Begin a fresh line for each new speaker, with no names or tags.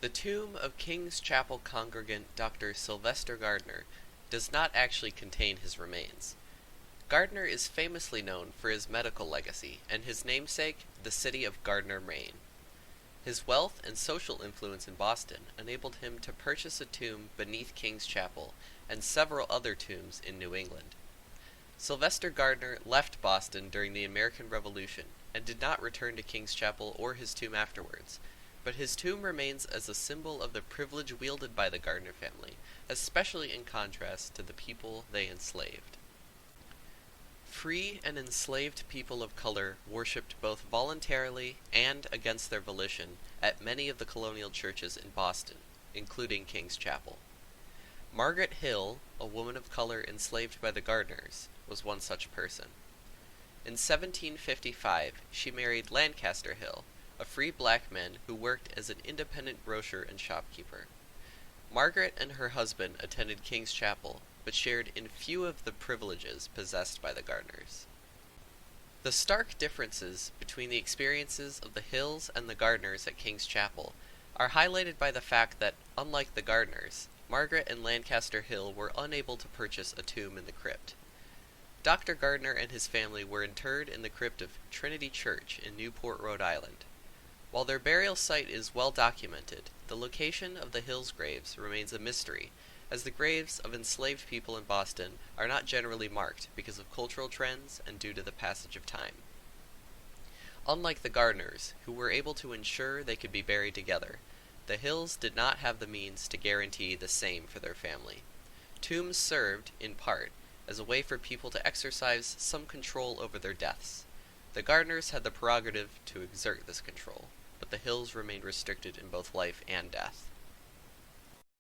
The tomb of King's Chapel congregant Dr. Sylvester Gardiner does not actually contain his remains. Gardiner is famously known for his medical legacy and his namesake, the city of Gardiner, Maine. His wealth and social influence in Boston enabled him to purchase a tomb beneath King's Chapel and several other tombs in New England. Sylvester Gardiner left Boston during the American Revolution and did not return to King's Chapel or his tomb afterwards, but his tomb remains as a symbol of the privilege wielded by the Gardiner family, especially in contrast to the people they enslaved. Free and enslaved people of color worshipped both voluntarily and against their volition at many of the colonial churches in Boston, including King's Chapel. Margaret Hill, a woman of color enslaved by the Gardiners, was one such person. In 1755, she married Lancaster Hill, a free black man who worked as an independent grocer and shopkeeper. Margaret and her husband attended King's Chapel, but shared in few of the privileges possessed by the Gardiners. The stark differences between the experiences of the Hills and the Gardiners at King's Chapel are highlighted by the fact that, unlike the Gardiners, Margaret and Lancaster Hill were unable to purchase a tomb in the crypt. Dr. Gardiner and his family were interred in the crypt of Trinity Church in Newport, Rhode Island. While their burial site is well documented, the location of the Hills' graves remains a mystery, as the graves of enslaved people in Boston are not generally marked because of cultural trends and due to the passage of time. Unlike the Gardiners, who were able to ensure they could be buried together, the Hills did not have the means to guarantee the same for their family. Tombs served, in part, as a way for people to exercise some control over their deaths. The Gardiners had the prerogative to exert this control, but the Hills remained restricted in both life and death.